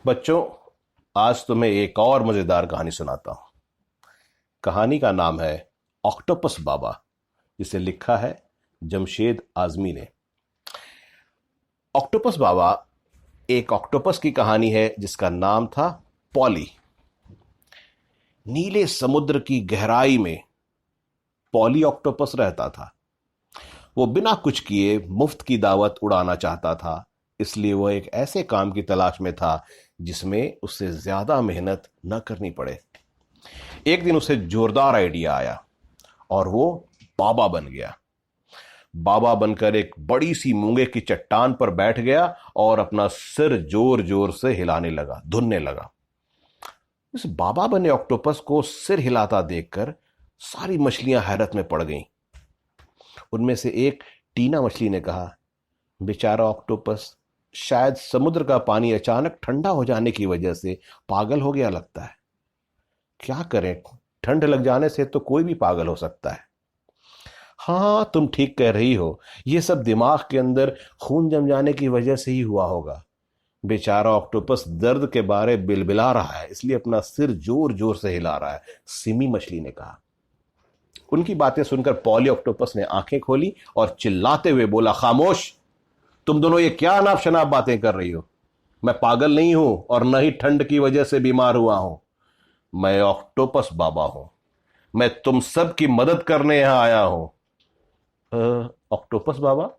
बच्चों, आज तुम्हें एक और मजेदार कहानी सुनाता हूं। कहानी का नाम है ऑक्टोपस बाबा, जिसे लिखा है जमशेद आजमी ने। ऑक्टोपस बाबा एक ऑक्टोपस की कहानी है जिसका नाम था पॉली। नीले समुद्र की गहराई में पॉली ऑक्टोपस रहता था। वो बिना कुछ किए मुफ्त की दावत उड़ाना चाहता था, इसलिए वह एक ऐसे काम की तलाश में था जिसमें उससे ज्यादा मेहनत न करनी पड़े। एक दिन उसे जोरदार आइडिया आया और वो बाबा बन गया। बाबा बनकर एक बड़ी सी मूंगे की चट्टान पर बैठ गया और अपना सिर जोर जोर से हिलाने लगा, धुनने लगा। इस बाबा बने ऑक्टोपस को सिर हिलाता देखकर सारी मछलियां हैरत में पड़ गईं। उनमें से एक टीना मछली ने कहा, बेचारा ऑक्टोपस शायद समुद्र का पानी अचानक ठंडा हो जाने की वजह से पागल हो गया लगता है। क्या करें, ठंड लग जाने से तो कोई भी पागल हो सकता है। हाँ, तुम ठीक कह रही हो, यह सब दिमाग के अंदर खून जम जाने की वजह से ही हुआ होगा। बेचारा ऑक्टोपस दर्द के बारे बिलबिला रहा है, इसलिए अपना सिर जोर जोर से हिला रहा है, सिमी मछली ने कहा। उनकी बातें सुनकर पॉली ऑक्टोपस ने आंखें खोली और चिल्लाते हुए बोला, खामोश, तुम दोनों ये क्या अनाप शनाप बातें कर रही हो। मैं पागल नहीं हूं और न ही ठंड की वजह से बीमार हुआ हूं। मैं ऑक्टोपस बाबा हूं। मैं तुम सब की मदद करने यहां आया हूं। ऑक्टोपस बाबा,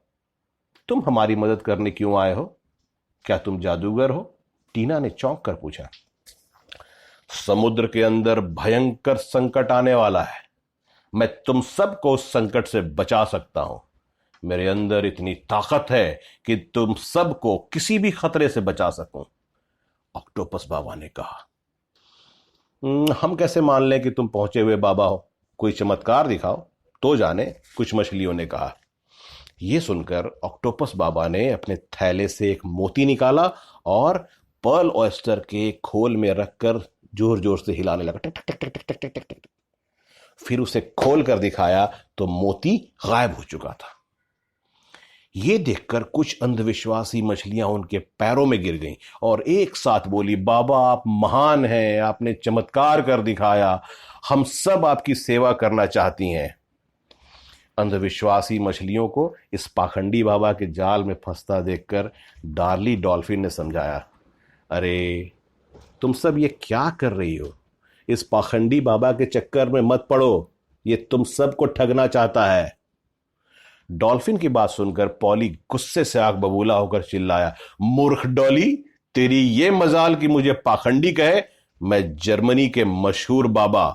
तुम हमारी मदद करने क्यों आए हो? क्या तुम जादूगर हो? टीना ने चौंक कर पूछा। समुद्र के अंदर भयंकर संकट आने वाला है। मैं तुम सबको उस संकट से बचा सकता हूं। मेरे अंदर इतनी ताकत है कि तुम सबको किसी भी खतरे से बचा सकूं, ऑक्टोपस बाबा ने कहा। हम कैसे मान लें कि तुम पहुंचे हुए बाबा हो? कोई चमत्कार दिखाओ तो जाने, कुछ मछलियों ने कहा। यह सुनकर ऑक्टोपस बाबा ने अपने थैले से एक मोती निकाला और पर्ल ऑयस्टर के खोल में रखकर जोर जोर से हिलाने लगा। टक टक टक टक टक टक टक। फिर उसे खोल कर दिखाया तो मोती गायब हो चुका था। यह देखकर कुछ अंधविश्वासी मछलियां उनके पैरों में गिर गईं और एक साथ बोली, बाबा आप महान हैं, आपने चमत्कार कर दिखाया, हम सब आपकी सेवा करना चाहती हैं। अंधविश्वासी मछलियों को इस पाखंडी बाबा के जाल में फंसता देखकर डार्ली डॉल्फिन ने समझाया, अरे तुम सब ये क्या कर रही हो? इस पाखंडी बाबा के चक्कर में मत पड़ो, ये तुम सबको ठगना चाहता है। डॉल्फिन की बात सुनकर पॉली गुस्से से आग बबूला होकर चिल्लाया, मूर्ख डॉली, तेरी ये मजाल कि मुझे पाखंडी कहे। मैं जर्मनी के मशहूर बाबा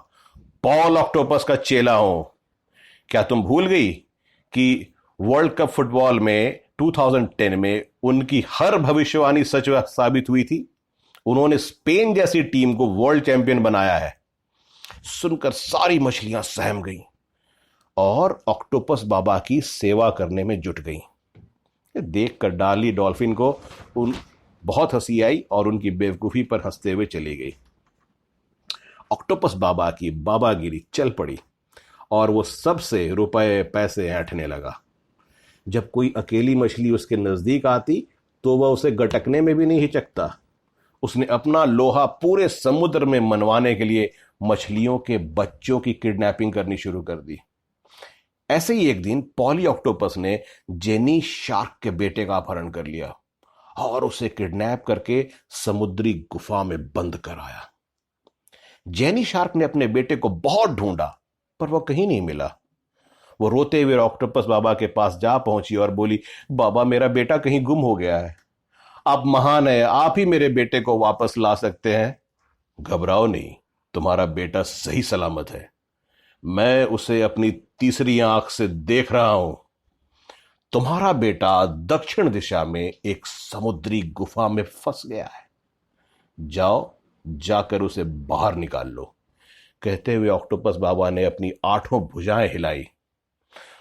पॉल ऑक्टोपस का चेला हूं। क्या तुम भूल गई कि वर्ल्ड कप फुटबॉल में 2010 में उनकी हर भविष्यवाणी सच साबित हुई थी? उन्होंने स्पेन जैसी टीम को वर्ल्ड चैंपियन बनाया है। सुनकर सारी मछलियां सहम गईं और ऑक्टोपस बाबा की सेवा करने में जुट गईं। देखकर डार्ली डॉल्फिन को बहुत हंसी आई और उनकी बेवकूफी पर हंसते हुए चली गई। ऑक्टोपस बाबा की बाबागिरी चल पड़ी और वो सबसे रुपए पैसे ऐंठने लगा। जब कोई अकेली मछली उसके नजदीक आती तो वह उसे गटकने में भी नहीं हिचकता। उसने अपना लोहा पूरे समुद्र में मनवाने के लिए मछलियों के बच्चों की किडनैपिंग करनी शुरू कर दी। ऐसे ही एक दिन पॉली ऑक्टोपस ने जेनी शार्क के बेटे का अपहरण कर लिया और उसे किडनैप करके समुद्री गुफा में बंद कर आया। जेनी शार्क ने अपने बेटे को बहुत ढूंढा पर वह कहीं नहीं मिला। वो रोते हुए ऑक्टोपस बाबा के पास जा पहुंची और बोली, बाबा मेरा बेटा कहीं गुम हो गया है। आप महान है, आप ही मेरे बेटे को वापस ला सकते हैं। घबराओ नहीं, तुम्हारा बेटा सही सलामत है। मैं उसे अपनी तीसरी आंख से देख रहा हूं। तुम्हारा बेटा दक्षिण दिशा में एक समुद्री गुफा में फंस गया है। जाओ, जाकर उसे बाहर निकाल लो। कहते हुए ऑक्टोपस बाबा ने अपनी 8 भुजाएं हिलाई।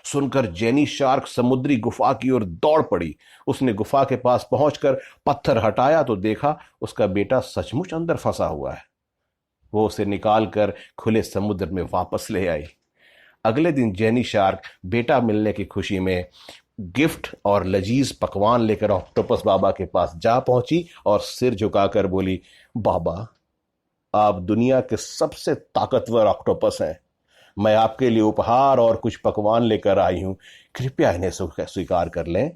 सुनकर जेनी शार्क समुद्री गुफा की ओर दौड़ पड़ी। उसने गुफा के पास पहुंचकर पत्थर हटाया तो देखा उसका बेटा सचमुच अंदर फंसा हुआ है। वो उसे निकालकर खुले समुद्र में वापस ले आई। अगले दिन जेनी शार्क बेटा मिलने की खुशी में गिफ्ट और लजीज पकवान लेकर ऑक्टोपस बाबा के पास जा पहुंची और सिर झुकाकर बोली, बाबा, आप दुनिया के सबसे ताकतवर ऑक्टोपस हैं। मैं आपके लिए उपहार और कुछ पकवान लेकर आई हूं, कृपया इन्हें स्वीकार कर लें।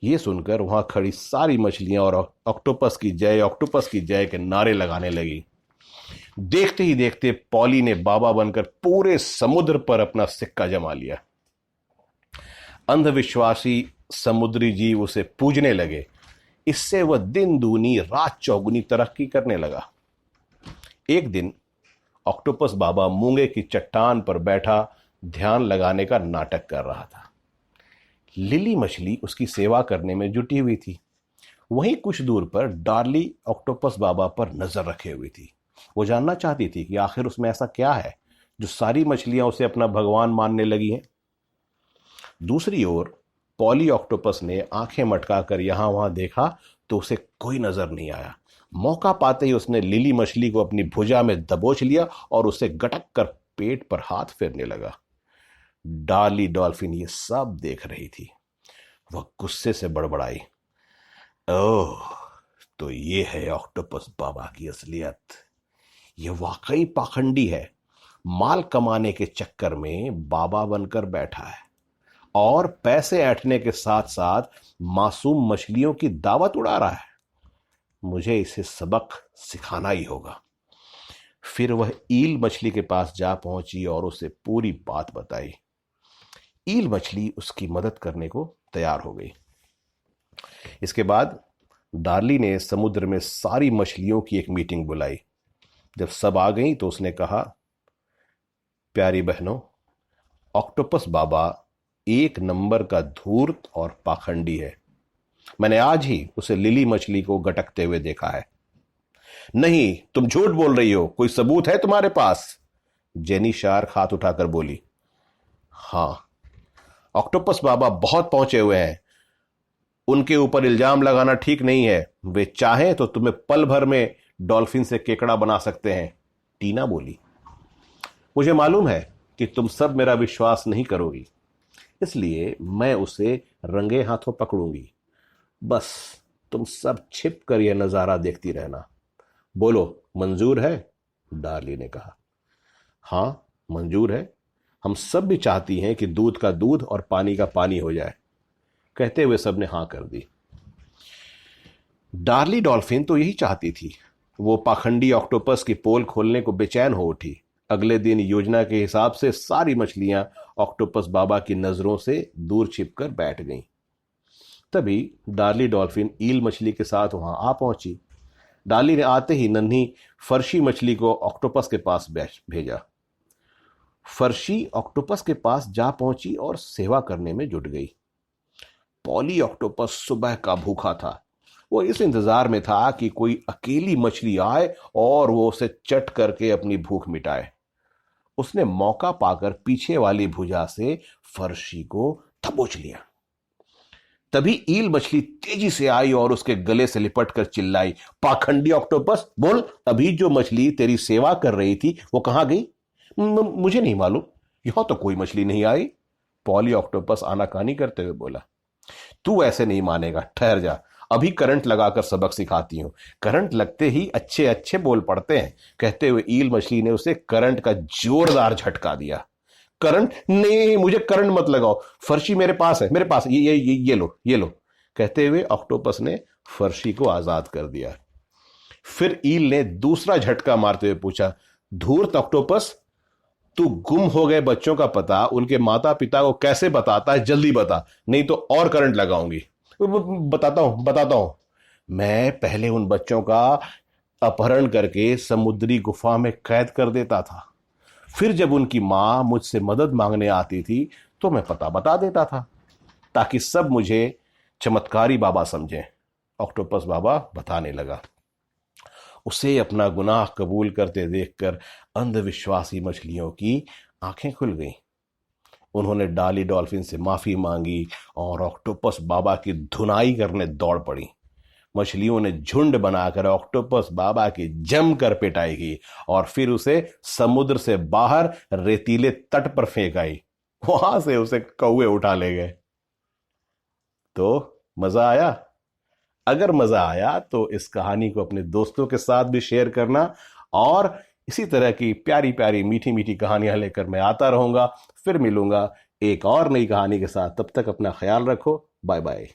ये सुनकर वहां खड़ी सारी मछलियां और ऑक्टोपस की जय के नारे लगाने लगी। देखते ही देखते पॉली ने बाबा बनकर पूरे समुद्र पर अपना सिक्का जमा लिया। अंधविश्वासी समुद्री जीव उसे पूजने लगे। इससे वह दिन दूनी रात चौगुनी तरक्की करने लगा। एक दिन ऑक्टोपस बाबा मूंगे की चट्टान पर बैठा ध्यान लगाने का नाटक कर रहा था। लिली मछली उसकी सेवा करने में जुटी हुई थी। वहीं कुछ दूर पर डार्ली ऑक्टोपस बाबा पर नजर रखे हुई थी। वो जानना चाहती थी कि आखिर उसमें ऐसा क्या है जो सारी मछलियां उसे अपना भगवान मानने लगी हैं। दूसरी ओर पॉली ऑक्टोपस ने आंखें मटकाकर यहां वहां देखा तो उसे कोई नजर नहीं आया। मौका पाते ही उसने लिली मछली को अपनी भुजा में दबोच लिया और उसे गटक कर पेट पर हाथ फेरने लगा। डार्ली डॉल्फिन ये सब देख रही थी। वह गुस्से से बड़बड़ाई, ओह, तो ये है ऑक्टोपस बाबा की असलियत। यह वाकई पाखंडी है। माल कमाने के चक्कर में बाबा बनकर बैठा है और पैसे ऐंठने के साथ साथ मासूम मछलियों की दावत उड़ा रहा है। मुझे इसे सबक सिखाना ही होगा। फिर वह ईल मछली के पास जा पहुंची और उसे पूरी बात बताई। ईल मछली उसकी मदद करने को तैयार हो गई। इसके बाद डार्ली ने समुद्र में सारी मछलियों की एक मीटिंग बुलाई। जब सब आ गई तो उसने कहा, प्यारी बहनों, ऑक्टोपस बाबा एक नंबर का धूर्त और पाखंडी है। मैंने आज ही उसे लिली मछली को गटकते हुए देखा है। नहीं, तुम झूठ बोल रही हो। कोई सबूत है तुम्हारे पास? जेनी शार्क हाथ उठाकर बोली। हां, ऑक्टोपस बाबा बहुत पहुंचे हुए हैं। उनके ऊपर इल्जाम लगाना ठीक नहीं है। वे चाहें तो तुम्हें पल भर में डॉल्फिन से केकड़ा बना सकते हैं, टीना बोली। मुझे मालूम है कि तुम सब मेरा विश्वास नहीं करोगी, इसलिए मैं उसे रंगे हाथों पकड़ूंगी। बस तुम सब छिप कर यह नजारा देखती रहना। बोलो, मंजूर है? डार्ली ने कहा। हां, मंजूर है। हम सब भी चाहती हैं कि दूध का दूध और पानी का पानी हो जाए। कहते हुए सबने हां कर दी। डार्ली डॉल्फिन तो यही चाहती थी। वो पाखंडी ऑक्टोपस की पोल खोलने को बेचैन हो उठी। अगले दिन योजना के हिसाब से सारी मछलियां ऑक्टोपस बाबा की नजरों से दूर छिपकर बैठ गईं। तभी डार्ली डॉल्फिन ईल मछली के साथ वहां आ पहुंची। डार्ली ने आते ही नन्ही फर्शी मछली को ऑक्टोपस के पास भेजा। फर्शी ऑक्टोपस के पास जा पहुंची और सेवा करने में जुट गई। पॉली ऑक्टोपस सुबह का भूखा था। वो इस इंतजार में था कि कोई अकेली मछली आए और वो उसे चट करके अपनी भूख मिटाए। उसने मौका पाकर पीछे वाली भुजा से फर्शी को दबोच लिया। तभी ईल मछली तेजी से आई और उसके गले से लिपटकर चिल्लाई, पाखंडी ऑक्टोपस, बोल, अभी जो मछली तेरी सेवा कर रही थी वो कहां गई? मुझे नहीं मालूम। यहां तो कोई मछली नहीं आई। पॉली ऑक्टोपस आनाकानी करते हुए बोला। तू ऐसे नहीं मानेगा, ठहर जा, अभी करंट लगाकर सबक सिखाती हूं। करंट लगते ही अच्छे अच्छे बोल पड़ते हैं। कहते हुए ईल मछली ने उसे करंट का जोरदार झटका दिया। करंट? नहीं, मुझे करंट मत लगाओ। फर्शी मेरे पास है, मेरे पास। ये लो, ये लो। कहते हुए ऑक्टोपस ने फर्शी को आजाद कर दिया। फिर ईल ने दूसरा झटका मारते हुए पूछा, धूर्त ऑक्टोपस, तू गुम हो गए बच्चों का पता उनके माता पिता को कैसे बताता है? जल्दी बता, नहीं तो और करंट लगाऊंगी। बताता हूं। मैं पहले उन बच्चों का अपहरण करके समुद्री गुफा में कैद कर देता था। फिर जब उनकी मां मुझसे मदद मांगने आती थी तो मैं पता बता देता था, ताकि सब मुझे चमत्कारी बाबा समझें। ऑक्टोपस बाबा बताने लगा। उसे अपना गुनाह कबूल करते देखकर अंधविश्वासी मछलियों की आंखें खुल गईं। उन्होंने डार्ली डॉल्फिन से माफी मांगी और ऑक्टोपस बाबा की धुनाई करने दौड़ पड़ी। मछलियों ने झुंड बनाकर ऑक्टोपस बाबा की जमकर पिटाई की और फिर उसे समुद्र से बाहर रेतीले तट पर फेंक आई। वहां से उसे कौवे उठा ले गए। तो मजा आया? अगर मजा आया तो इस कहानी को अपने दोस्तों के साथ भी शेयर करना, और इसी तरह की प्यारी प्यारी मीठी मीठी कहानियां लेकर मैं आता रहूंगा। फिर मिलूंगा एक और नई कहानी के साथ। तब तक अपना ख्याल रखो। Bye bye.